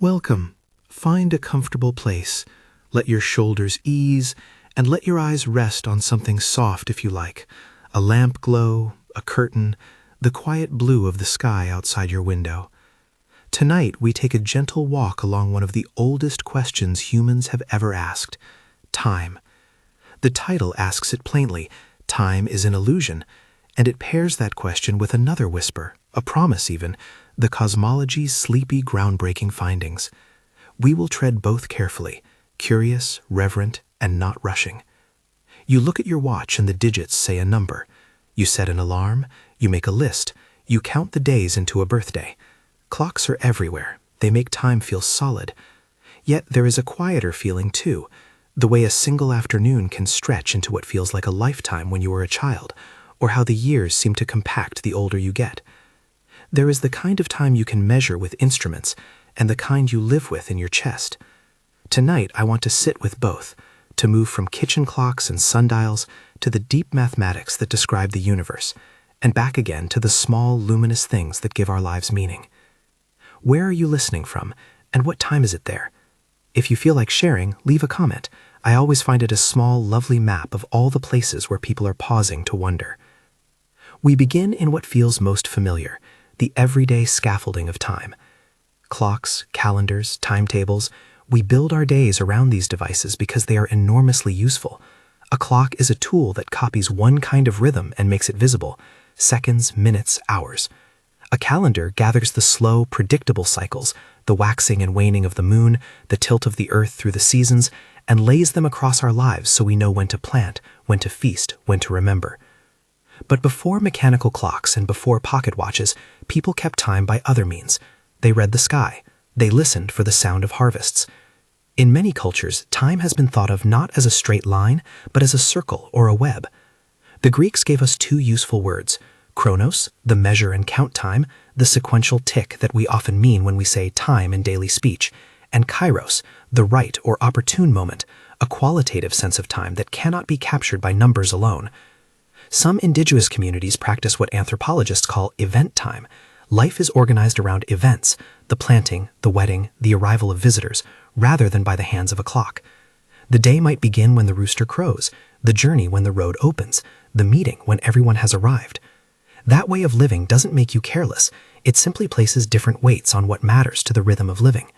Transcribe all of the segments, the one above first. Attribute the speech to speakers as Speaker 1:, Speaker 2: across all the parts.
Speaker 1: Welcome. Find a comfortable place. Let your shoulders ease, and let your eyes rest on something soft if you like. A lamp glow, a curtain, the quiet blue of the sky outside your window. Tonight, we take a gentle walk along one of the oldest questions humans have ever asked: time. The title asks it plainly: time is an illusion, and it pairs that question with another whisper, a promise even, the cosmology's sleepy, groundbreaking findings. We will tread both carefully, curious, reverent, and not rushing. You look at your watch and the digits say a number. You set an alarm, you make a list, you count the days into a birthday. Clocks are everywhere. They make time feel solid. Yet there is a quieter feeling too, the way a single afternoon can stretch into what feels like a lifetime when you were a child, or how the years seem to compact the older you get. There is the kind of time you can measure with instruments, and the kind you live with in your chest. Tonight, I want to sit with both, to move from kitchen clocks and sundials to the deep mathematics that describe the universe, and back again to the small, luminous things that give our lives meaning. Where are you listening from, and what time is it there? If you feel like sharing, leave a comment. I always find it a small, lovely map of all the places where people are pausing to wonder. We begin in what feels most familiar, the everyday scaffolding of time. Clocks, calendars, timetables. We build our days around these devices because they are enormously useful. A clock is a tool that copies one kind of rhythm and makes it visible: seconds, minutes, hours. A calendar gathers the slow, predictable cycles, the waxing and waning of the moon, the tilt of the earth through the seasons, and lays them across our lives so we know when to plant, when to feast, when to remember. But before mechanical clocks and before pocket watches, people kept time by other means. They read the sky. They listened for the sound of harvests. In many cultures, time has been thought of not as a straight line, but as a circle or a web. The Greeks gave us two useful words: chronos, the measure and count time, the sequential tick that we often mean when we say time in daily speech, and kairos, the right or opportune moment, a qualitative sense of time that cannot be captured by numbers alone. Some indigenous communities practice what anthropologists call event time. Life is organized around events: the planting, the wedding, the arrival of visitors, rather than by the hands of a clock. The day might begin when the rooster crows, the journey when the road opens, the meeting when everyone has arrived. That way of living doesn't make you careless. It simply places different weights on what matters to the rhythm of living.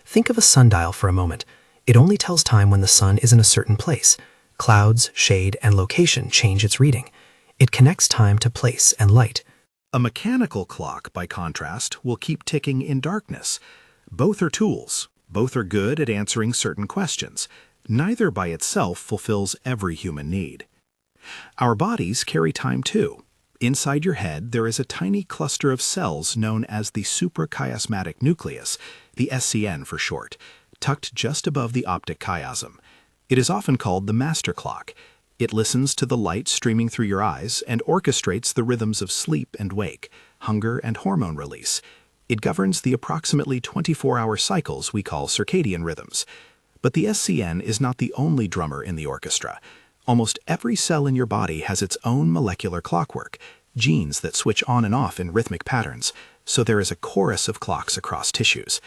Speaker 1: Think of a sundial for a moment. It only tells time when the sun is in a certain place. Clouds, shade, and location change its reading. It connects time to place and light.
Speaker 2: A mechanical clock, by contrast, will keep ticking in darkness. Both are tools. Both are good at answering certain questions. Neither by itself fulfills every human need. Our bodies carry time too. Inside your head, there is a tiny cluster of cells known as the suprachiasmatic nucleus, the SCN for short, tucked just above the optic chiasm. It is often called the master clock. It listens to the light streaming through your eyes and orchestrates the rhythms of sleep and wake, hunger and hormone release. It governs the approximately 24-hour cycles we call circadian rhythms. But the SCN is not the only drummer in the orchestra. Almost every cell in your body has its own molecular clockwork, genes that switch on and off in rhythmic patterns, so there is a chorus of clocks across tissues.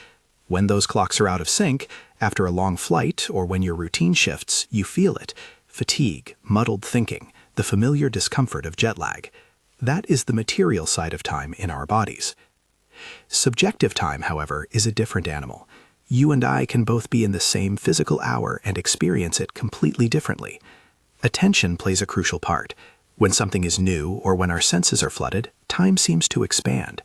Speaker 2: When those clocks are out of sync, after a long flight or when your routine shifts, you feel it: fatigue, muddled thinking, the familiar discomfort of jet lag. That is the material side of time in our bodies. Subjective time, however, is a different animal. You and I can both be in the same physical hour and experience it completely differently. Attention plays a crucial part. When something is new or when our senses are flooded, time seems to expand.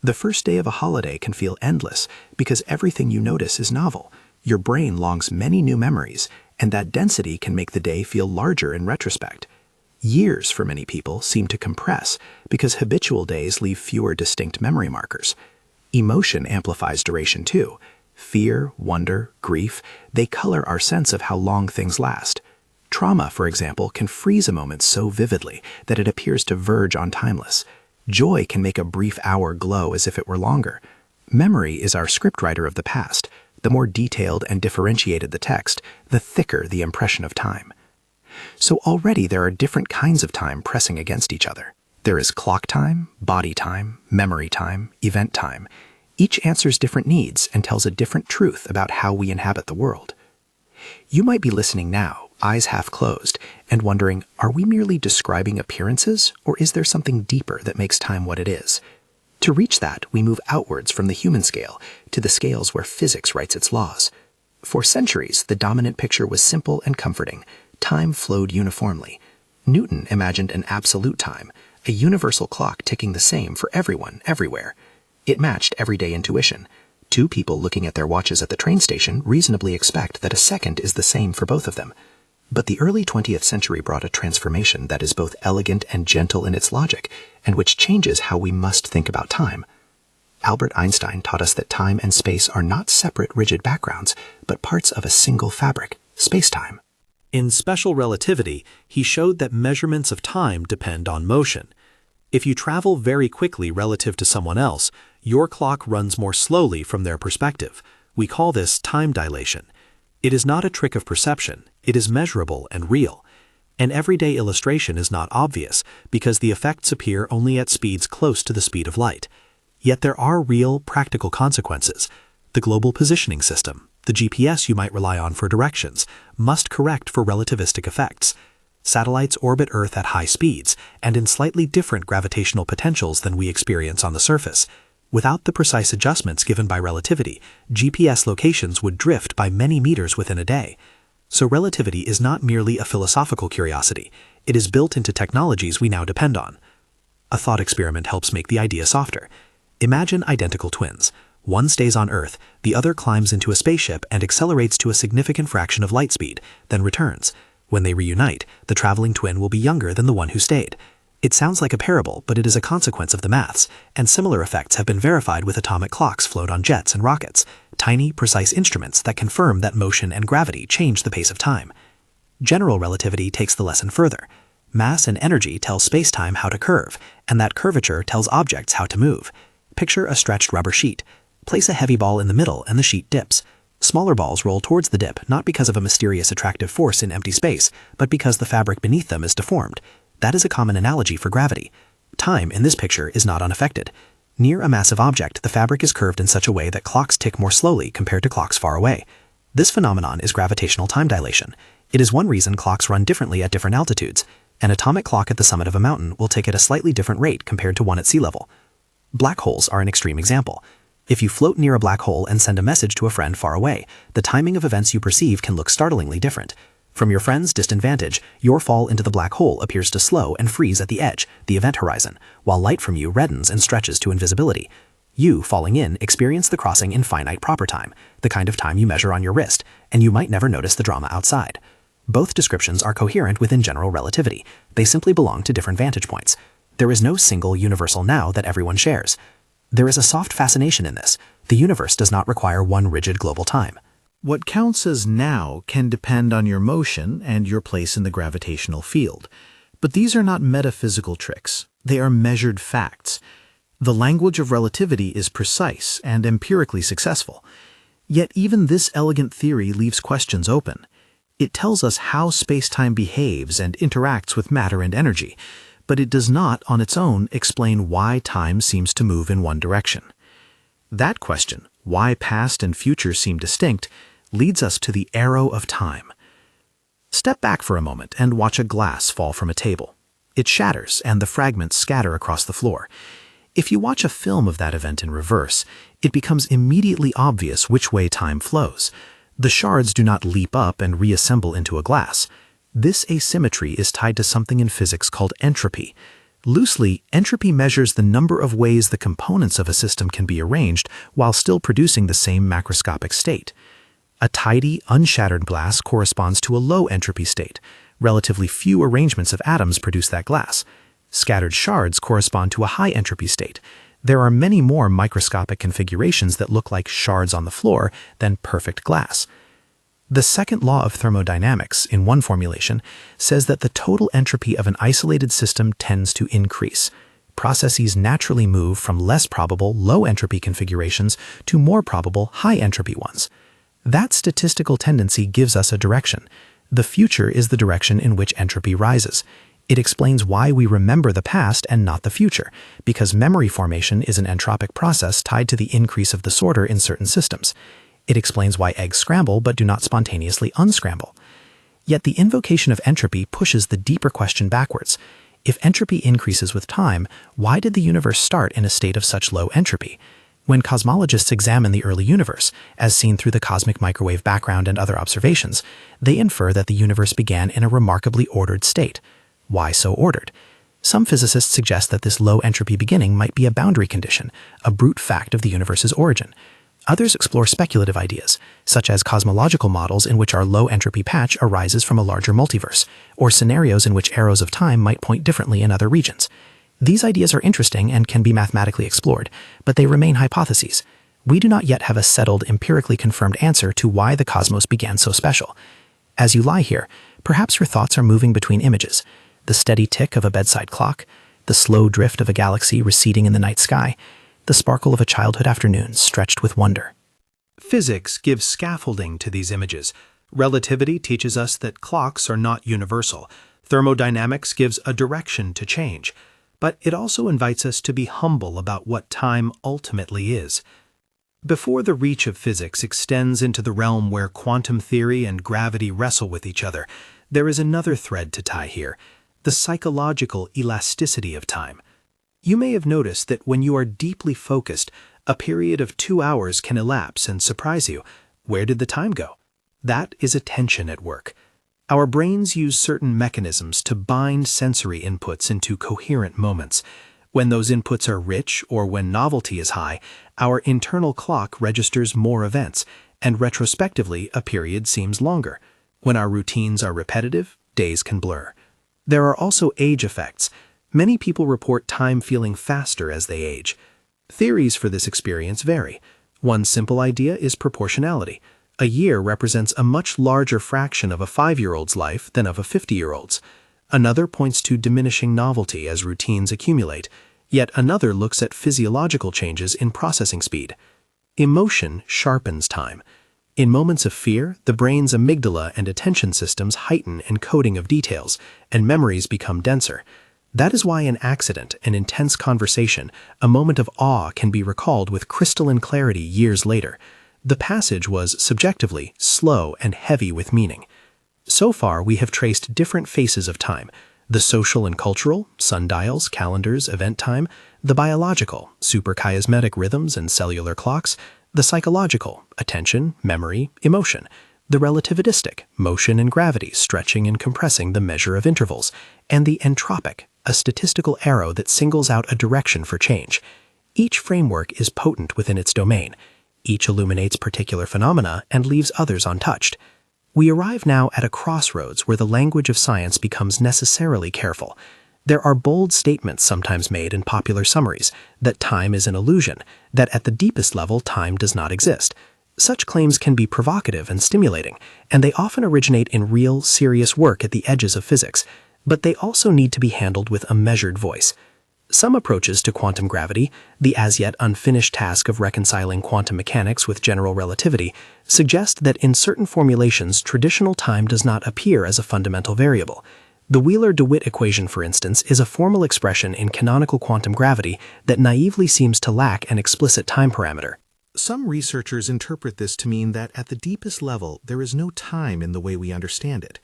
Speaker 2: The first day of a holiday can feel endless because everything you notice is novel. Your brain longs many new memories, and that density can make the day feel larger in retrospect. Years for many people seem to compress because habitual days leave fewer distinct memory markers. Emotion amplifies duration too. Fear, wonder, grief, they color our sense of how long things last. Trauma, for example, can freeze a moment so vividly that it appears to verge on timeless. Joy can make a brief hour glow as if it were longer. Memory is our scriptwriter of the past. The more detailed and differentiated the text, the thicker the impression of time. So already there are different kinds of time pressing against each other. There is clock time, body time, memory time, event time.
Speaker 3: Each answers different needs and tells a different truth about how we inhabit the world. You might be listening now, eyes half closed, and wondering, are we merely describing appearances, or is there something deeper that makes time what it is? To reach that, we move outwards from the human scale to the scales where physics writes its laws. For centuries, the dominant picture was simple and comforting. Time flowed uniformly. Newton imagined an absolute time, a universal clock ticking the same for everyone, everywhere. It matched everyday intuition. Two people looking at their watches at the train station reasonably expect that a second is the same for both of them. But the early 20th century brought a transformation that is both elegant and gentle in its logic, and which changes how we must think about time. Albert Einstein taught us that time and space are not separate rigid backgrounds, but parts of a single fabric, space-time.
Speaker 1: In special relativity, he showed that measurements of time depend on motion. If you travel very quickly relative to someone else, your clock runs more slowly from their perspective. We call this time dilation. It is not a trick of perception, it is measurable and real. An everyday illustration is not obvious because the effects appear only at speeds close to the speed of light. Yet there are real, practical consequences. The global positioning system, the GPS you might rely on for directions, must correct for relativistic effects. Satellites orbit Earth at high speeds and in slightly different gravitational potentials than we experience on the surface. Without the precise adjustments given by relativity, GPS locations would drift by many meters within a day. So relativity is not merely a philosophical curiosity, it is built into technologies we now depend on. A thought experiment helps make the idea softer. Imagine identical twins. One stays on Earth, the other climbs into a spaceship and accelerates to a significant fraction of light speed, then returns. When they reunite, the traveling twin will be younger than the one who stayed. It sounds like a parable, but it is a consequence of the maths, and similar effects have been verified with atomic clocks float on jets and rockets, tiny, precise instruments that confirm that motion and gravity change the pace of time. General relativity takes the lesson further. Mass and energy tell space-time how to curve, and that curvature tells objects how to move. Picture a stretched rubber sheet. Place a heavy ball in the middle and the sheet dips. Smaller balls roll towards the dip not because of a mysterious attractive force in empty space, but because the fabric beneath them is deformed. That is a common analogy for gravity. Time in this picture is not unaffected. Near a massive object, the fabric is curved in such a way that clocks tick more slowly compared to clocks far away. This phenomenon is gravitational time dilation. It is one reason clocks run differently at different altitudes. An atomic clock at the summit of a mountain will tick at a slightly different rate compared to one at sea level. Black holes are an extreme example. If you float near a black hole and send a message to a friend far away, the timing of events you perceive can look startlingly different. From your friend's distant vantage, your fall into the black hole appears to slow and freeze at the edge, the event horizon, while light from you reddens and stretches to invisibility. You, falling in, experience the crossing in finite proper time, the kind of time you measure on your wrist, and you might never notice the drama outside. Both descriptions are coherent within general relativity. They simply belong to different vantage points. There is no single universal now that everyone shares. There is a soft fascination in this. The universe does not require one rigid global time.
Speaker 2: What counts as now can depend on your motion and your place in the gravitational field. But these are not metaphysical tricks. They are measured facts. The language of relativity is precise and empirically successful. Yet even this elegant theory leaves questions open. It tells us how space-time behaves and interacts with matter and energy, but it does not, on its own, explain why time seems to move in one direction. That question, why past and future seem distinct, leads us to the arrow of time. Step back for a moment and watch a glass fall from a table. It shatters and the fragments scatter across the floor. If you watch a film of that event in reverse, it becomes immediately obvious which way time flows. The shards do not leap up and reassemble into a glass. This asymmetry is tied to something in physics called entropy. Loosely, entropy measures the number of ways the components of a system can be arranged while still producing the same macroscopic state. A tidy, unshattered glass corresponds to a low entropy state. Relatively few arrangements of atoms produce that glass. Scattered shards correspond to a high entropy state. There are many more microscopic configurations that look like shards on the floor than perfect glass. The second law of thermodynamics, in one formulation, says that the total entropy of an isolated system tends to increase. Processes naturally move from less probable low-entropy configurations to more probable high-entropy ones. That statistical tendency gives us a direction. The future is the direction in which entropy rises.
Speaker 3: It explains why we remember the past and not the future, because memory formation is an entropic process tied to the increase of disorder in certain systems. It explains why eggs scramble but do not spontaneously unscramble. Yet the invocation of entropy pushes the deeper question backwards. If entropy increases with time, why did the universe start in a state of such low entropy? When cosmologists examine the early universe, as seen through the cosmic microwave background and other observations, they infer that the universe began in a remarkably ordered state. Why so ordered? Some physicists suggest that this low entropy beginning might be a boundary condition, a brute fact of the universe's origin. Others explore speculative ideas, such as cosmological models in which our low entropy patch arises from a larger multiverse, or scenarios in which arrows of time might point differently in other regions. These ideas are interesting and can be mathematically explored, but they remain hypotheses. We do not yet have a settled, empirically confirmed answer to why the cosmos began so special. As you lie here, perhaps your thoughts are moving between images: the steady tick of a bedside clock, the slow drift of a galaxy receding in the night sky, the sparkle of a childhood afternoon stretched with wonder.
Speaker 1: Physics gives scaffolding to these images. Relativity teaches us that clocks are not universal. Thermodynamics gives a direction to change. But it also invites us to be humble about what time ultimately is. Before the reach of physics extends into the realm where quantum theory and gravity wrestle with each other, there is another thread to tie here: the psychological elasticity of time. You may have noticed that when you are deeply focused, a period of 2 hours can elapse and surprise you. Where did the time go? That is attention at work. Our brains use certain mechanisms to bind sensory inputs into coherent moments. When those inputs are rich or when novelty is high, our internal clock registers more events, and retrospectively a period seems longer. When our routines are repetitive, days can blur. There are also age effects. Many people report time feeling faster as they age. Theories for this experience vary. One simple idea is proportionality. A year represents a much larger fraction of a 5-year-old's life than of a 50-year-old's. Another points to diminishing novelty as routines accumulate. Yet another looks at physiological changes in processing speed. Emotion sharpens time. In moments of fear, the brain's amygdala and attention systems heighten encoding of details, and memories become denser. That is why an accident, an intense conversation, a moment of awe can be recalled with crystalline clarity years later. The passage was, subjectively, slow and heavy with meaning. So far, we have traced different faces of time: the social and cultural, sundials, calendars, event time; the biological, superchiasmatic rhythms and cellular clocks; the psychological, attention, memory, emotion; the relativistic, motion and gravity stretching and compressing the measure of intervals; and the entropic, a statistical arrow that singles out a direction for change. Each framework is potent within its domain. Each illuminates particular phenomena and leaves others untouched. We arrive now at a crossroads where the language of science becomes necessarily careful. There are bold statements sometimes made in popular summaries that time is an illusion, that at the deepest level time does not exist. Such claims can be provocative and stimulating, and they often originate in real, serious work at the edges of physics, but they also need to be handled with a measured voice. Some approaches to quantum gravity, the as yet unfinished task of reconciling quantum mechanics with general relativity, suggest that in certain formulations traditional time does not appear as a fundamental variable. The Wheeler-DeWitt equation, for instance, is a formal expression in canonical quantum gravity that naively seems to lack an explicit time parameter.
Speaker 2: Some researchers interpret this to mean that at the deepest level there is no time in the way we understand it.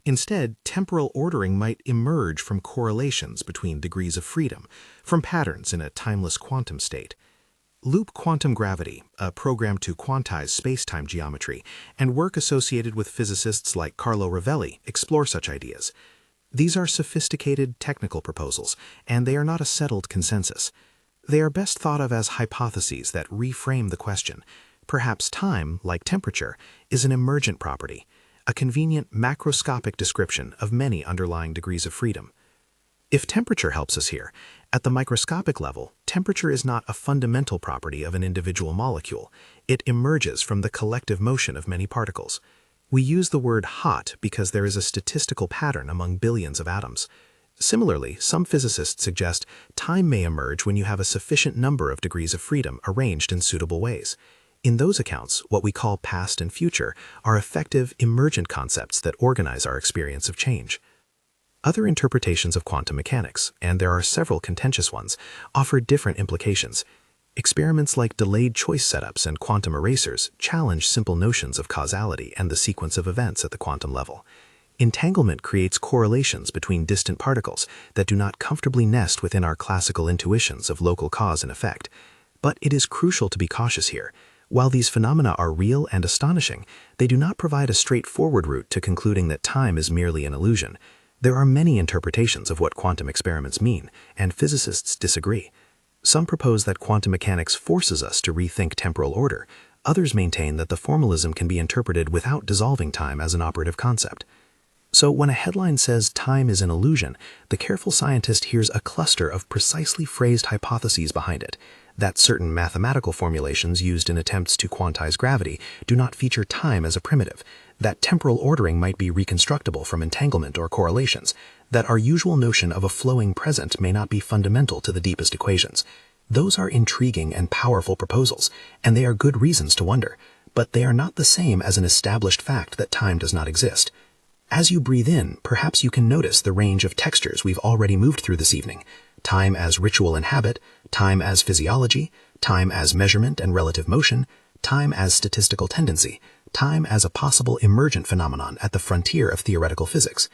Speaker 2: Instead, temporal ordering might emerge from correlations between degrees of freedom, from patterns in a timeless quantum state. Loop quantum gravity, a program to quantize space-time geometry, and work associated with physicists like Carlo Rovelli explore such ideas. These are sophisticated technical proposals, and they are not a settled consensus. They are best thought of as hypotheses that reframe the question. Perhaps time, like temperature, is an emergent property, a convenient macroscopic description of many underlying degrees of freedom. If temperature helps us here, at the microscopic level, temperature is not a fundamental property of an individual molecule. It emerges from the collective motion of many particles. We use the word hot because there is a statistical pattern among billions of atoms. Similarly, some physicists suggest time may emerge when you have a sufficient number of degrees of freedom arranged in suitable ways. In those accounts, what we call past and future are effective emergent concepts that organize our experience of change.
Speaker 3: Other interpretations of quantum mechanics, and there are several contentious ones, offer different implications. Experiments like delayed choice setups and quantum erasers challenge simple notions of causality and the sequence of events at the quantum level. Entanglement creates correlations between distant particles that do not comfortably nest within our classical intuitions of local cause and effect. But it is crucial to be cautious here. While these phenomena are real and astonishing, they do not provide a straightforward route to concluding that time is merely an illusion. There are many interpretations of what quantum experiments mean, and physicists disagree. Some propose that quantum mechanics forces us to rethink temporal order. Others maintain that the formalism can be interpreted without dissolving time as an operative concept. So when a headline says time is an illusion, the careful scientist hears a cluster of precisely phrased hypotheses behind it. That certain mathematical formulations used in attempts to quantize gravity do not feature time as a primitive, that temporal ordering might be reconstructible from entanglement or correlations, that our usual notion of a flowing present may not be fundamental to the deepest equations. Those are intriguing and powerful proposals, and they are good reasons to wonder, but they are not the same as an established fact that time does not exist. As you breathe in, perhaps you can notice the range of textures we've already moved through this evening. Time as ritual and habit, time as physiology, time as measurement and relative motion, time as statistical tendency, time as a possible emergent phenomenon at the frontier of theoretical physics.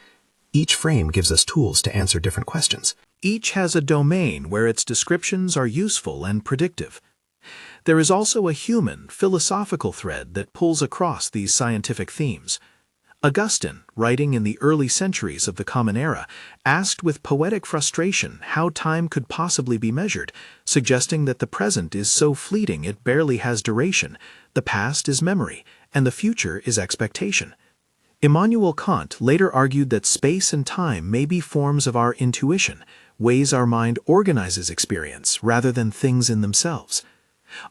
Speaker 3: Each frame gives us tools to answer different questions.
Speaker 2: Each has a domain where its descriptions are useful and predictive. There is also a human, philosophical thread that pulls across these scientific themes. Augustine, writing in the early centuries of the Common Era, asked with poetic frustration how time could possibly be measured, suggesting that the present is so fleeting it barely has duration, the past is memory, and the future is expectation. Immanuel Kant later argued that space and time may be forms of our intuition, ways our mind organizes experience rather than things in themselves.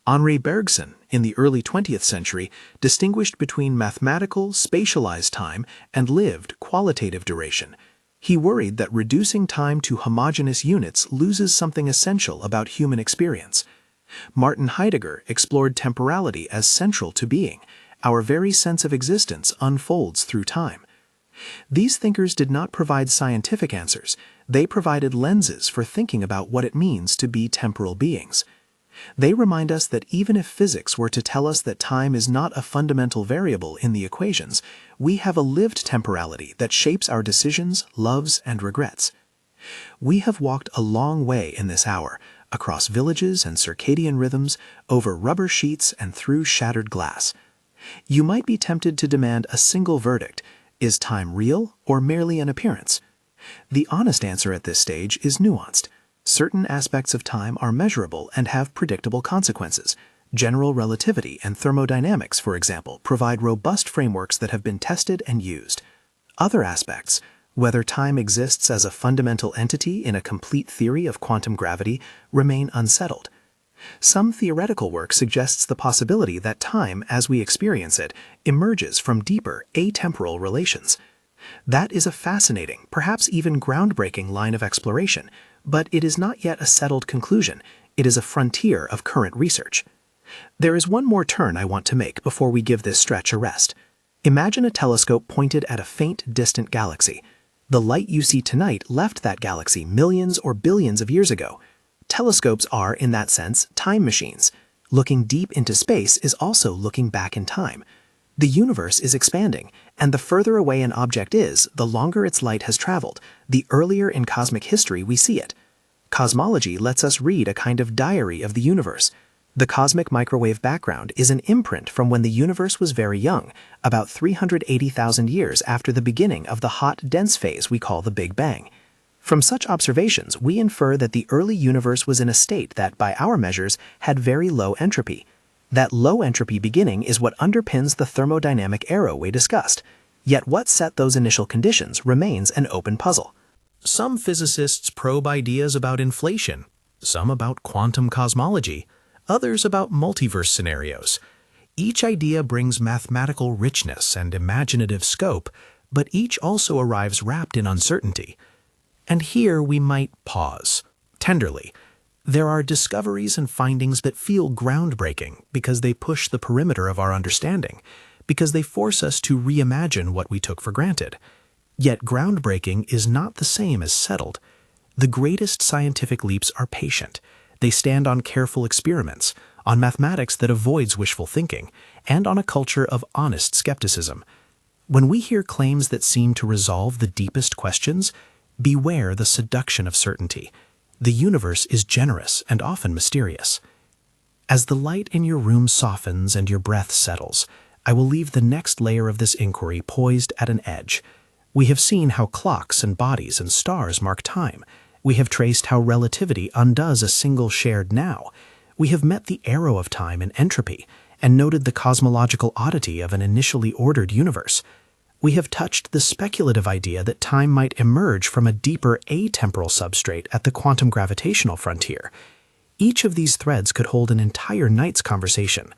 Speaker 2: Henri Bergson, in the early 20th century, distinguished between mathematical, spatialized time and lived, qualitative duration. He worried that reducing time to homogeneous units loses something essential about human experience. Martin Heidegger explored temporality as central to being. Our very sense of existence unfolds through time. These thinkers did not provide scientific answers. They provided lenses for thinking about what it means to be temporal beings. They remind us that even if physics were to tell us that time is not a fundamental variable in the equations, we have a lived temporality that shapes our decisions, loves, and regrets. We have walked a long way in this hour, across villages and circadian rhythms, over rubber sheets and through shattered glass. You might be tempted to demand a single verdict: is time real or merely an appearance? The honest answer at this stage is nuanced. Certain aspects of time are measurable and have predictable consequences. General relativity and thermodynamics, for example, provide robust frameworks that have been tested and used. Other aspects, whether time exists as a fundamental entity in a complete theory of quantum gravity, remain unsettled. Some theoretical work suggests the possibility that time, as we experience it, emerges from deeper, atemporal relations. That is a fascinating, perhaps even groundbreaking line of exploration, but it is not yet a settled conclusion. It is a frontier of current research. There is one more turn I want to make before we give this stretch a rest. Imagine a telescope pointed at a faint, distant galaxy. The light you see tonight left that galaxy millions or billions of years ago. Telescopes are, in that sense, time machines. Looking deep into space is also looking back in time. The universe is expanding, and the further away an object is, the longer its light has traveled, the earlier in cosmic history we see it. Cosmology lets us read a kind of diary of the universe. The cosmic microwave background is an imprint from when the universe was very young, about 380,000 years after the beginning of the hot, dense phase we call the Big Bang. From such observations, we infer that the early universe was in a state that, by our measures, had very low entropy. That low entropy beginning is what underpins the thermodynamic era we discussed. Yet what set those initial conditions remains an open puzzle. Some physicists probe ideas about inflation, some about quantum cosmology, others about multiverse scenarios. Each idea brings mathematical richness and imaginative scope, but each also arrives wrapped in uncertainty. And here we might pause, tenderly. There are discoveries and findings that feel groundbreaking because they push the perimeter of our understanding, because they force us to reimagine what we took for granted. Yet groundbreaking is not the same as settled. The greatest scientific leaps are patient. They stand on careful experiments, on mathematics that avoids wishful thinking, and on a culture of honest skepticism. When we hear claims that seem to resolve the deepest questions, beware the seduction of certainty. The universe is generous and often mysterious. As the light in your room softens and your breath settles, I will leave the next layer of this inquiry poised at an edge. We have seen how clocks and bodies and stars mark time. We have traced how relativity undoes a single shared now. We have met the arrow of time in entropy and noted the cosmological oddity of an initially ordered universe. We have touched the speculative idea that time might emerge from a deeper atemporal substrate at the quantum gravitational frontier. Each of these threads could hold an entire night's conversation.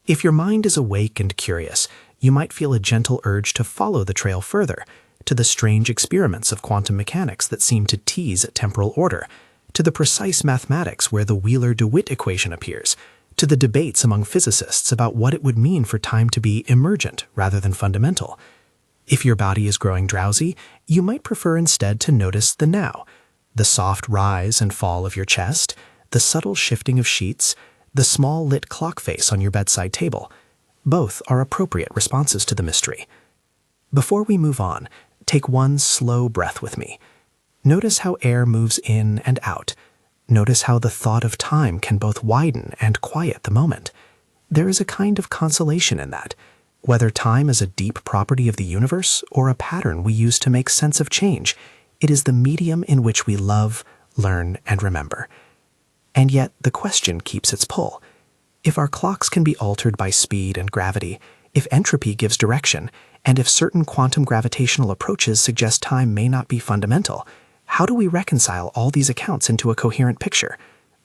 Speaker 2: If your mind is awake and curious, you might feel a gentle urge to follow the trail further, to the strange experiments of quantum mechanics that seem to tease at temporal order, to the precise mathematics where the Wheeler-DeWitt equation appears, to the debates among physicists about what it would mean for time to be emergent rather than fundamental. If your body is growing drowsy, you might prefer instead to notice the now, the soft rise and fall of your chest, the subtle shifting of sheets, the small lit clock face on your bedside table. Both are appropriate responses to the mystery. Before we move on, take one slow breath with me. Notice how air moves in and out. Notice how the thought of time can both widen and quiet the moment. There is a kind of consolation in that. Whether time is a deep property of the universe or a pattern we use to make sense of change, it is the medium in which we love, learn, and remember. And yet the question keeps its pull. If our clocks can be altered by speed and gravity, if entropy gives direction, and if certain quantum gravitational approaches suggest time may not be fundamental, how do we reconcile all these accounts into a coherent picture?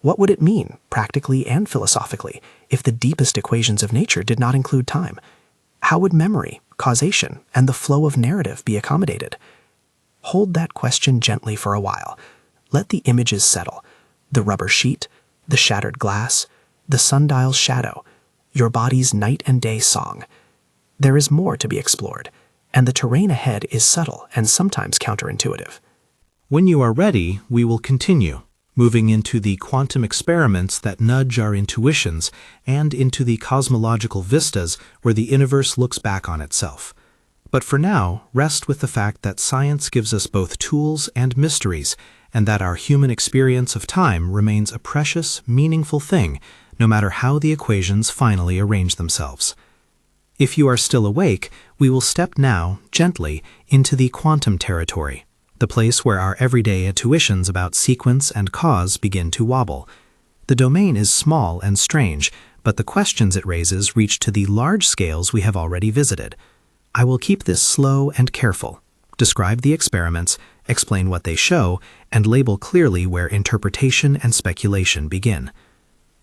Speaker 2: What would it mean, practically and philosophically, if the deepest equations of nature did not include time? How would memory, causation, and the flow of narrative be accommodated? Hold that question gently for a while. Let the images settle. The rubber sheet, the shattered glass, the sundial's shadow, your body's night and day song. There is more to be explored, and the terrain ahead is subtle and sometimes counterintuitive.
Speaker 1: When you are ready, we will continue, moving into the quantum experiments that nudge our intuitions and into the cosmological vistas where the universe looks back on itself. But for now, rest with the fact that science gives us both tools and mysteries, and that our human experience of time remains a precious, meaningful thing, no matter how the equations finally arrange themselves. If you are still awake, we will step now, gently, into the quantum territory, the place where our everyday intuitions about sequence and cause begin to wobble. The domain is small and strange, but the questions it raises reach to the large scales we have already visited. I will keep this slow and careful, describe the experiments, explain what they show, and label clearly where interpretation and speculation begin.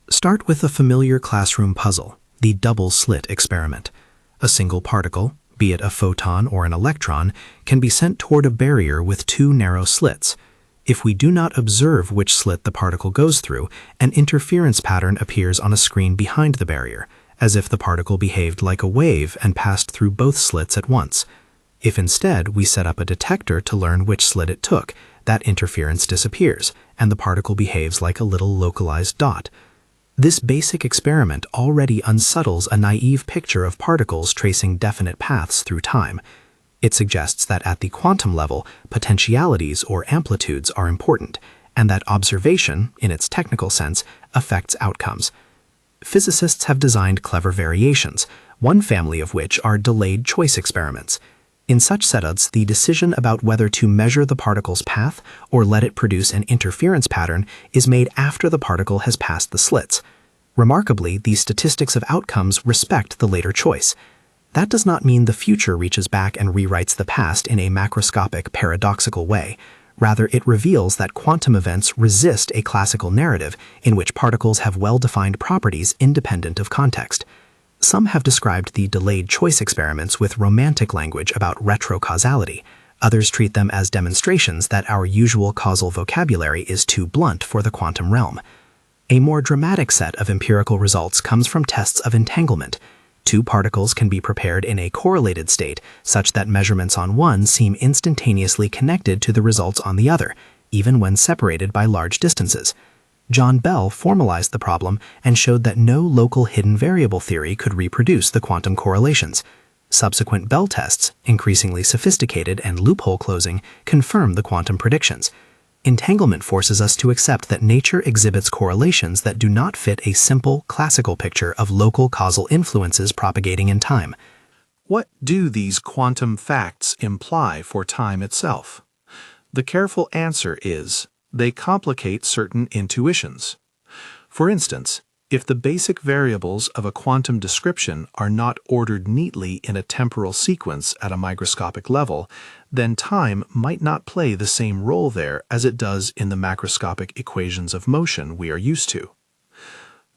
Speaker 1: Start with a familiar classroom puzzle, the double-slit experiment. A single particle, be it a photon or an electron, can be sent toward a barrier with two narrow slits. If we do not observe which slit the particle goes through, an interference pattern appears on a screen behind the barrier, as if the particle behaved like a wave and passed through both slits at once. If instead we set up a detector to learn which slit it took, that interference disappears, and the particle behaves like a little localized dot. This basic experiment already unsettles a naive picture of particles tracing definite paths through time. It suggests that at the quantum level, potentialities or amplitudes are important, and that observation, in its technical sense, affects outcomes. Physicists have designed clever variations, one family of which are delayed choice experiments. In such setups, the decision about whether to measure the particle's path or let it produce an interference pattern is made after the particle has passed the slits. Remarkably, the statistics of outcomes respect the later choice. That does not mean the future reaches back and rewrites the past in a macroscopic, paradoxical way. Rather, it reveals that quantum events resist a classical narrative in which particles have well-defined properties independent of context. Some have described the delayed choice experiments with romantic language about retrocausality. Others treat them as demonstrations that our usual causal vocabulary is too blunt for the quantum realm. A more dramatic set of empirical results comes from tests of entanglement.
Speaker 3: Two particles can be prepared in a correlated state, such that measurements on one seem instantaneously connected to the results on the other, even when separated by large distances. John Bell formalized the problem and showed that no local hidden variable theory could reproduce the quantum correlations. Subsequent Bell tests, increasingly sophisticated and loophole-closing, confirm the quantum predictions. Entanglement forces us to accept that nature exhibits correlations that do not fit a simple, classical picture of local causal influences propagating in time.
Speaker 2: What do these quantum facts imply for time itself? The careful answer is, they complicate certain intuitions. For instance, if the basic variables of a quantum description are not ordered neatly in a temporal sequence at a microscopic level, then time might not play the same role there as it does in the macroscopic equations of motion we are used to.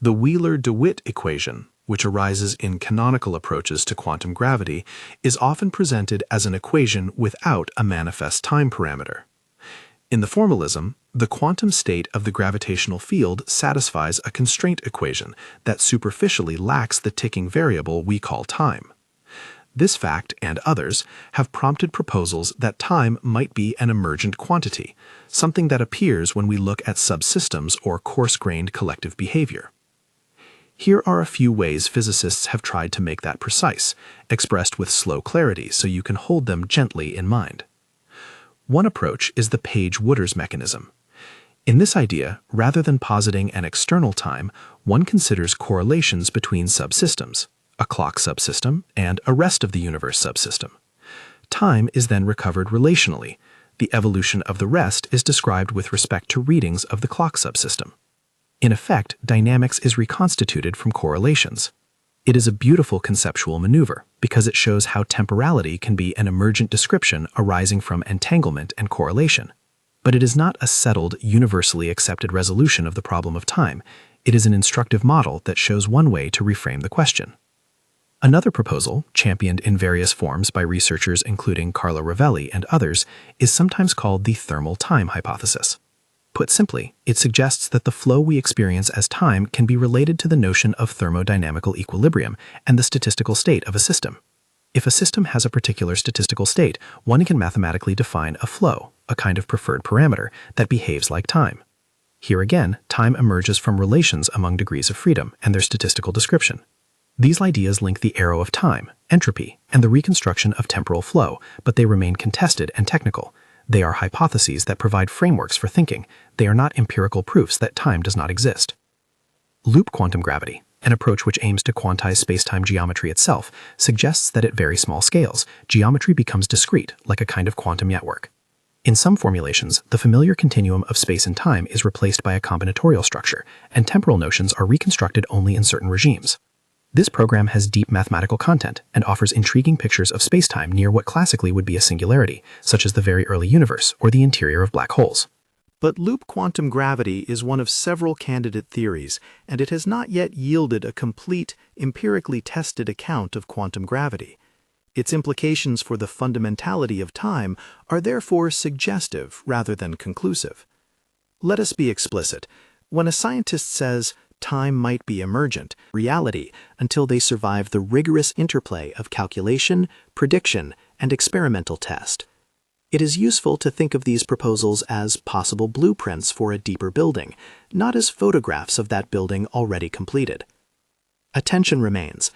Speaker 2: The Wheeler-DeWitt equation, which arises in canonical approaches to quantum gravity, is often presented as an equation without a manifest time parameter. In the formalism, the quantum state of the gravitational field satisfies a constraint equation that superficially lacks the ticking variable we call time. This fact, and others, have prompted proposals that time might be an emergent quantity, something that appears when we look at subsystems or coarse-grained collective behavior. Here are a few ways physicists have tried to make that precise, expressed with slow clarity so you can hold them gently in mind. One approach is the Page-Wooters mechanism. In this idea, rather than positing an external time, one considers correlations between subsystems, a clock subsystem and a rest-of-the-universe subsystem. Time is then recovered relationally. The evolution of the rest is described with respect to readings of the clock subsystem. In effect, dynamics is reconstituted from correlations. It is a beautiful conceptual maneuver because it shows how temporality can be an emergent description arising from entanglement and correlation. But it is not a settled, universally accepted resolution of the problem of time. It is an instructive model that shows one way to reframe the question. Another proposal, championed in various forms by researchers including Carlo Rovelli and others, is sometimes called the thermal time hypothesis. Put simply, it suggests that the flow we experience as time can be related to the notion of thermodynamical equilibrium and the statistical state of a system. If a system has a particular statistical state, one can mathematically define a flow, a kind of preferred parameter, that behaves like time. Here again, time emerges from relations among degrees of freedom and their statistical description. These ideas link the arrow of time, entropy, and the reconstruction of temporal flow, but they remain contested and technical. They are hypotheses that provide frameworks for thinking. They are not empirical proofs that time does not exist. Loop quantum gravity, an approach which aims to quantize spacetime geometry itself, suggests that at very small scales, geometry becomes discrete, like a kind of quantum network. In some formulations, the familiar continuum of space and time is replaced by a combinatorial structure, and temporal notions are reconstructed only in certain regimes. This program has deep mathematical content and offers intriguing pictures of spacetime near what classically would be a singularity, such as the very early universe or the interior of black holes.
Speaker 4: But loop quantum gravity is one of several candidate theories, and it has not yet yielded a complete, empirically tested account of quantum gravity. Its implications for the fundamentality of time are therefore suggestive rather than conclusive. Let us be explicit. When a scientist says, time might be emergent, reality, until they survive the rigorous interplay of calculation, prediction, and experimental test. It is useful to think of these proposals as possible blueprints for a deeper building, not as photographs of that building already completed. Attention remains.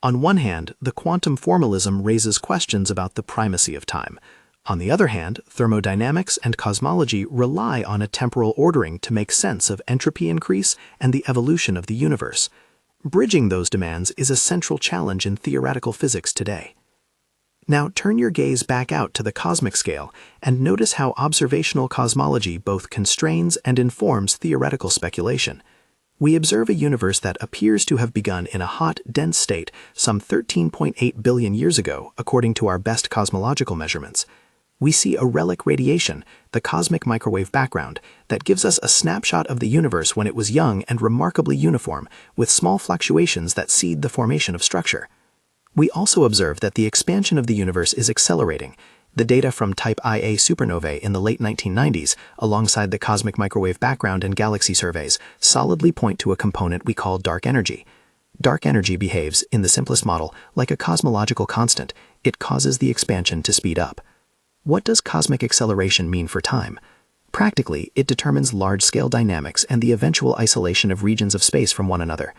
Speaker 4: On one hand, the quantum formalism raises questions about the primacy of time. On the other hand, thermodynamics and cosmology rely on a temporal ordering to make sense of entropy increase and the evolution of the universe. Bridging those demands is a central challenge in theoretical physics today. Now turn your gaze back out to the cosmic scale and notice how observational cosmology both constrains and informs theoretical speculation. We observe a universe that appears to have begun in a hot, dense state some 13.8 billion years ago, according to our best cosmological measurements. We see a relic radiation, the cosmic microwave background, that gives us a snapshot of the universe when it was young and remarkably uniform, with small fluctuations that seed the formation of structure. We also observe that the expansion of the universe is accelerating. The data from Type Ia supernovae in the late 1990s, alongside the cosmic microwave background and galaxy surveys, solidly point to a component we call dark energy.
Speaker 3: Dark energy behaves, in the simplest model, like a cosmological constant. It causes the expansion to speed up. What does cosmic acceleration mean for time? Practically, it determines large-scale dynamics and the eventual isolation of regions of space from one another.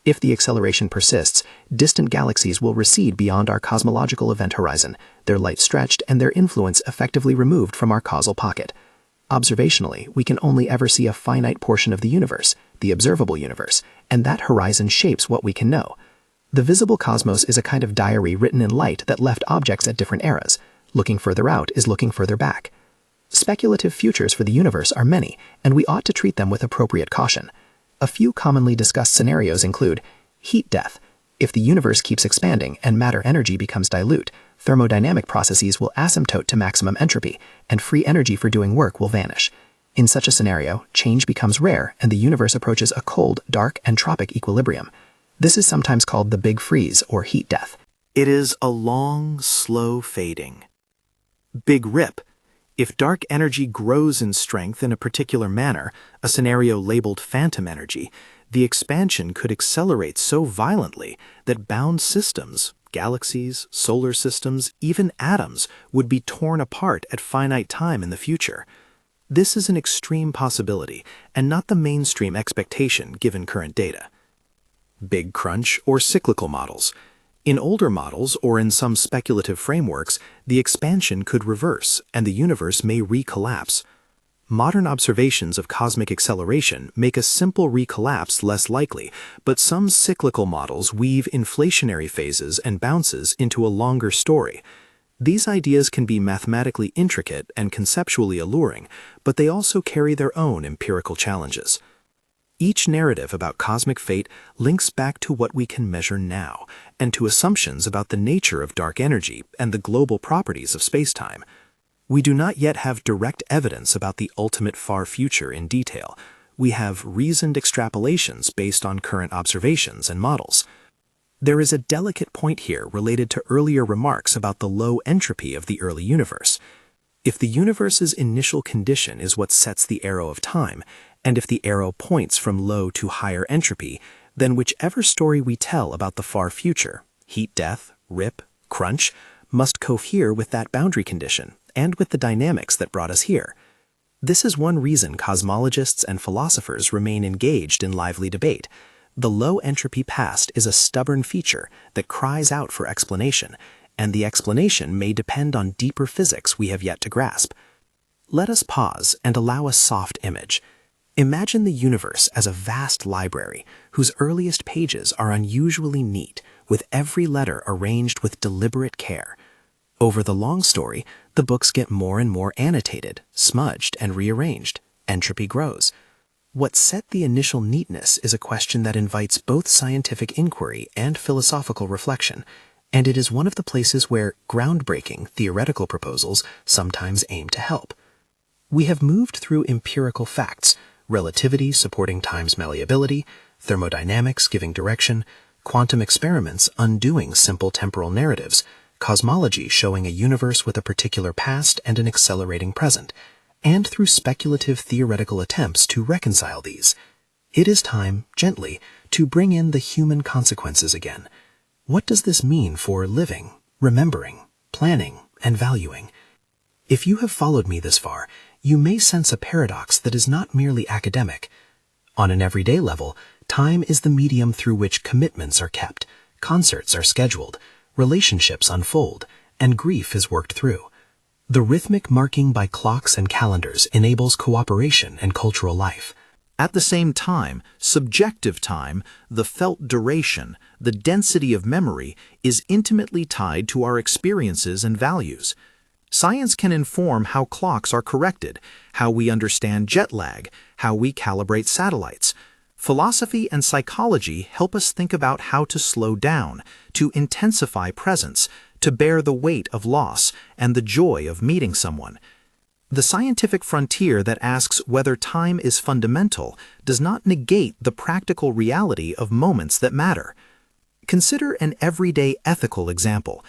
Speaker 3: If the acceleration persists, distant galaxies will recede beyond our cosmological event horizon, their light stretched and their influence effectively removed from our causal pocket. Observationally, we can only ever see a finite portion of the universe, the observable universe, and that horizon shapes what we can know. The visible cosmos is a kind of diary written in light that left objects at different eras. Looking further out is looking further back. Speculative futures for the universe are many, and we ought to treat them with appropriate caution. A few commonly discussed scenarios include heat death. If the universe keeps expanding and matter energy becomes dilute, thermodynamic processes will asymptote to maximum entropy, and free energy for doing work will vanish. In such a scenario, change becomes rare and the universe approaches a cold, dark, and tropic equilibrium. This is sometimes called the Big Freeze or heat death.
Speaker 4: It is a long, slow fading. Big Rip. If dark energy grows in strength in a particular manner, a scenario labeled phantom energy, the expansion could accelerate so violently that bound systems, galaxies, solar systems, even atoms, would be torn apart at finite time in the future. This is an extreme possibility and not the mainstream expectation given current data. Big Crunch or cyclical models. In older models or in some speculative frameworks, the expansion could reverse and the universe may recollapse. Modern observations of cosmic acceleration make a simple recollapse less likely, but some cyclical models weave inflationary phases and bounces into a longer story. These ideas can be mathematically intricate and conceptually alluring, but they also carry their own empirical challenges. Each narrative about cosmic fate links back to what we can measure now, and to assumptions about the nature of dark energy and the global properties of spacetime. We do not yet have direct evidence about the ultimate far future in detail. We have reasoned extrapolations based on current observations and models. There is a delicate point here related to earlier remarks about the low entropy of the early universe. If the universe's initial condition is what sets the arrow of time, and if the arrow points from low to higher entropy, then whichever story we tell about the far future, heat death, rip, crunch, must cohere with that boundary condition and with the dynamics that brought us here. This is one reason cosmologists and philosophers remain engaged in lively debate. The low entropy past is a stubborn feature that cries out for explanation, and the explanation may depend on deeper physics we have yet to grasp. Let us pause and allow a soft image. Imagine the universe as a vast library whose earliest pages are unusually neat, with every letter arranged with deliberate care. Over the long story, the books get more and more annotated, smudged, and rearranged. Entropy grows. What set the initial neatness is a question that invites both scientific inquiry and philosophical reflection, and it is one of the places where groundbreaking theoretical proposals sometimes aim to help. We have moved through empirical facts, relativity supporting time's malleability, thermodynamics giving direction, quantum experiments undoing simple temporal narratives, cosmology showing a universe with a particular past and an accelerating present, and through speculative theoretical attempts to reconcile these. It is time, gently, to bring in the human consequences again. What does this mean for living, remembering, planning, and valuing? If you have followed me this far, you may sense a paradox that is not merely academic. On an everyday level, time is the medium through which commitments are kept, concerts are scheduled, relationships unfold, and grief is worked through. The rhythmic marking by clocks and calendars enables cooperation and cultural life.
Speaker 2: At the same time, subjective time, the felt duration, the density of memory, is intimately tied to our experiences and values. Science can inform how clocks are corrected, how we understand jet lag, how we calibrate satellites. Philosophy and psychology help us think about how to slow down, to intensify presence, to bear the weight of loss and the joy of meeting someone. The scientific frontier that asks whether time is fundamental does not negate the practical reality of moments that matter. Consider an everyday ethical example.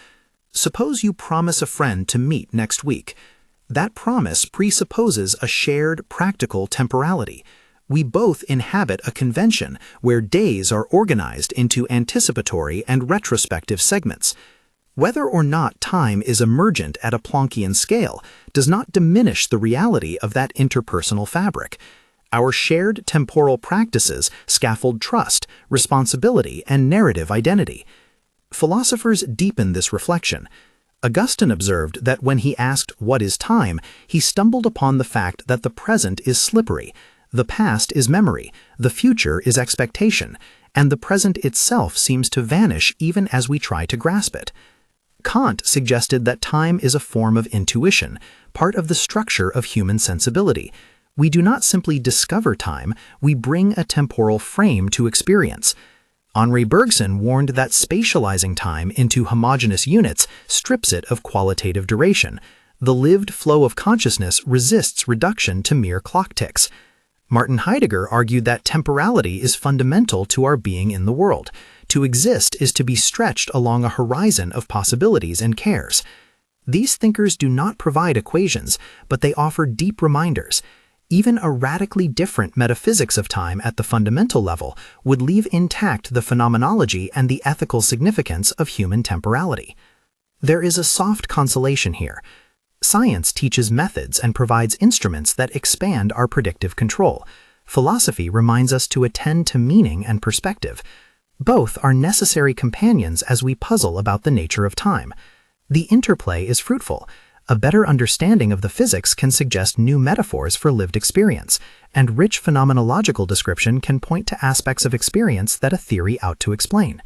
Speaker 2: Suppose you promise a friend to meet next week. That promise presupposes a shared practical temporality.
Speaker 4: We both inhabit a convention where days are organized into anticipatory and retrospective segments. Whether or not time is emergent at a Planckian scale does not diminish the reality of that interpersonal fabric. Our shared temporal practices scaffold trust, responsibility, and narrative identity. Philosophers deepen this reflection. Augustine observed that when he asked what is time, he stumbled upon the fact that the present is slippery, the past is memory, the future is expectation, and the present itself seems to vanish even as we try to grasp it. Kant suggested that time is a form of intuition, part of the structure of human sensibility. We do not simply discover time, we bring a temporal frame to experience. Henri Bergson warned that spatializing time into homogeneous units strips it of qualitative duration. The lived flow of consciousness resists reduction to mere clock ticks. Martin Heidegger argued that temporality is fundamental to our being in the world. To exist is to be stretched along a horizon of possibilities and cares. These thinkers do not provide equations, but they offer deep reminders. Even a radically different metaphysics of time at the fundamental level would leave intact the phenomenology and the ethical significance of human temporality. There is a soft consolation here. Science teaches methods and provides instruments that expand our predictive control. Philosophy reminds us to attend to meaning and perspective. Both are necessary companions as we puzzle about the nature of time. The interplay is fruitful. A better understanding of the physics can suggest new metaphors for lived experience, and rich phenomenological description can point to aspects of experience that a theory ought to explain.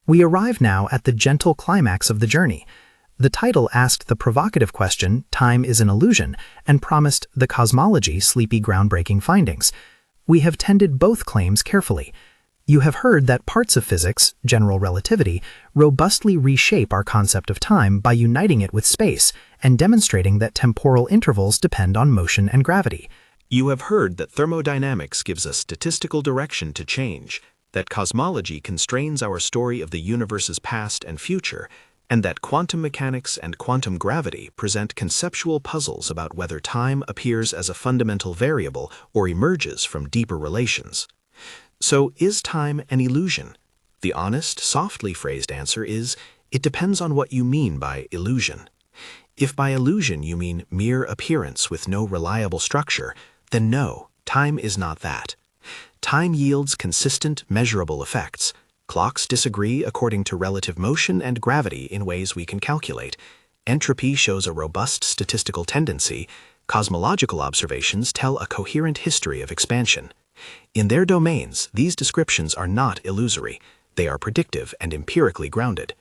Speaker 4: We arrive now at the gentle climax of the journey. The title asked the provocative question, "Time is an illusion," and promised the Cosmology sleepy groundbreaking findings. We have tended both claims carefully. You have heard that parts of physics, general relativity, robustly reshape our concept of time by uniting it with space and demonstrating that temporal intervals depend on motion and gravity.
Speaker 2: You have heard that thermodynamics gives us statistical direction to change, that cosmology constrains our story of the universe's past and future, and that quantum mechanics and quantum gravity present conceptual puzzles about whether time appears as a fundamental variable or emerges from deeper relations. So, is time an illusion? The honest, softly phrased answer is, it depends on what you mean by illusion. If by illusion you mean mere appearance with no reliable structure, then no, time is not that. Time yields consistent, measurable effects. Clocks disagree according to relative motion and gravity in ways we can calculate. Entropy shows a robust statistical tendency. Cosmological observations tell a coherent history of expansion. In their domains, these descriptions are not illusory. They are predictive and empirically grounded.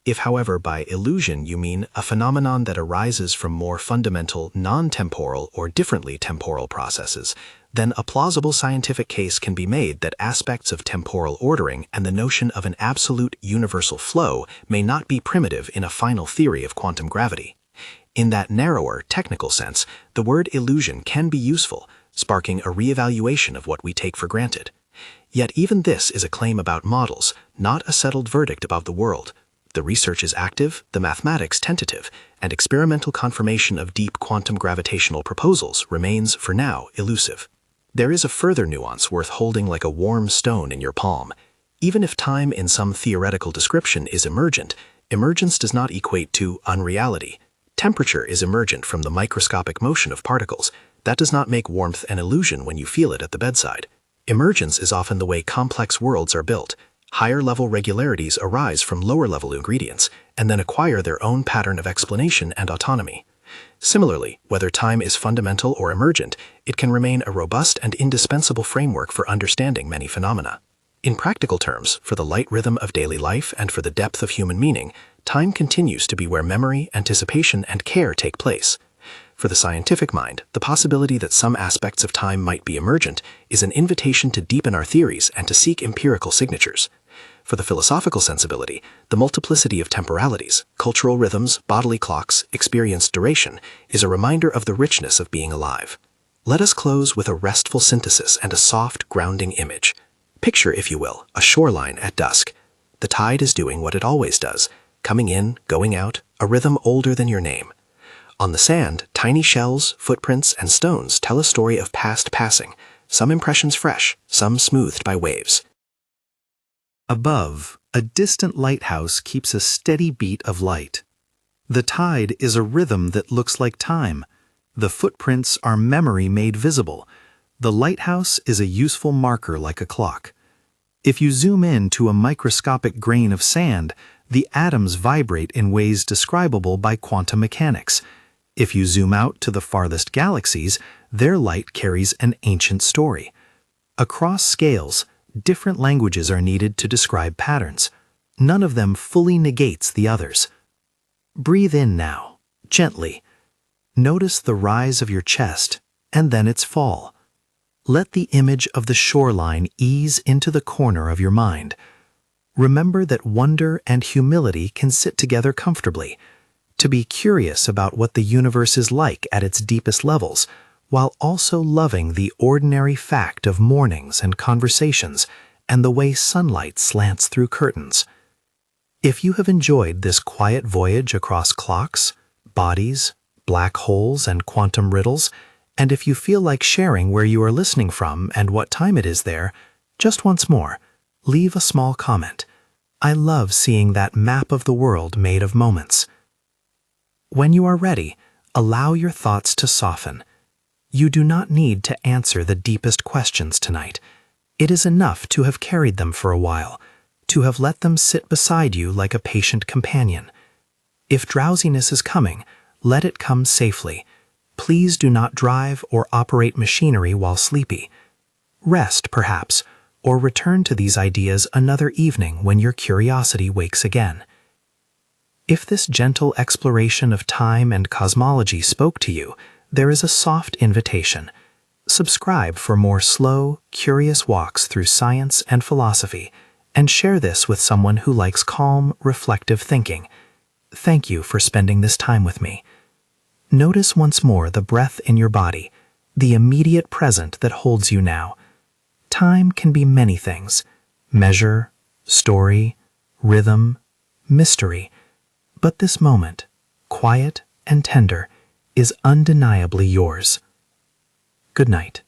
Speaker 2: If, however, by illusion you mean a phenomenon that arises from more fundamental, non-temporal or differently temporal processes, then a plausible scientific case can be made that aspects of temporal ordering and the notion of an absolute universal flow may not be primitive in a final theory of quantum gravity. In that narrower, technical sense, the word illusion can be useful, sparking a re-evaluation of what we take for granted. Yet even this is a claim about models, not a settled verdict about the world. The research is active, the mathematics tentative, and experimental confirmation of deep quantum gravitational proposals remains, for now, elusive. There is a further nuance worth holding like a warm stone in your palm. Even if time in some theoretical description is emergent, emergence does not equate to unreality. Temperature is emergent from the microscopic motion of particles. That does not make warmth an illusion when you feel it at the bedside. Emergence is often the way complex worlds are built. Higher-level regularities arise from lower-level ingredients and then acquire their own pattern of explanation and autonomy. Similarly, whether time is fundamental or emergent, it can remain a robust and indispensable framework for understanding many phenomena. In practical terms, for the light rhythm of daily life and for the depth of human meaning, time continues to be where memory, anticipation, and care take place. For the scientific mind, the possibility that some aspects of time might be emergent is an invitation to deepen our theories and to seek empirical signatures. For the philosophical sensibility, the multiplicity of temporalities, cultural rhythms, bodily clocks, experienced duration, is a reminder of the richness of being alive. Let us close with a restful synthesis and a soft, grounding image. Picture, if you will, a shoreline at dusk. The tide is doing what it always does, coming in, going out, a rhythm older than your name. On the sand, tiny shells, footprints, and stones tell a story of past passing,
Speaker 3: some impressions fresh, some smoothed by waves.
Speaker 2: Above, a distant lighthouse keeps a steady beat of light. The tide is a rhythm that looks like time. The footprints are memory made visible. The lighthouse is a useful marker like a clock. If you zoom in to a microscopic grain of sand, the atoms vibrate in ways describable by quantum mechanics. If you zoom out to the farthest galaxies, their light carries an ancient story. Across scales, different languages are needed to describe patterns. None of them fully negates the others. Breathe in now, gently. Notice the rise of your chest and then its fall. Let the image of the shoreline ease into the corner of your mind. Remember that wonder and humility can sit together comfortably. To be curious about what the universe is like at its deepest levels, while also loving the ordinary fact of mornings and conversations and the way sunlight slants through curtains. If you have enjoyed this quiet voyage across clocks, bodies, black holes, and quantum riddles, and if you feel like sharing where you are listening from and what time it is there, just once more, leave a small comment. I love seeing that map of the world made of moments. When you are ready, allow your thoughts to soften. You do not need to answer the deepest questions tonight. It is enough to have carried them for a while, to have let them sit beside you like a patient companion. If drowsiness is coming, let it come safely. Please do not drive or operate machinery while sleepy. Rest, perhaps, or return to these ideas another evening when your curiosity wakes again. If this gentle exploration of time and cosmology spoke to you, there is a soft invitation. Subscribe for more slow, curious walks through science and philosophy, and share this with someone who likes calm, reflective thinking. Thank you for spending this time with me. Notice once more the breath in your body, the immediate present that holds you now. Time can be many things: measure, story, rhythm, mystery. But this moment, quiet and tender, is undeniably yours. Good night.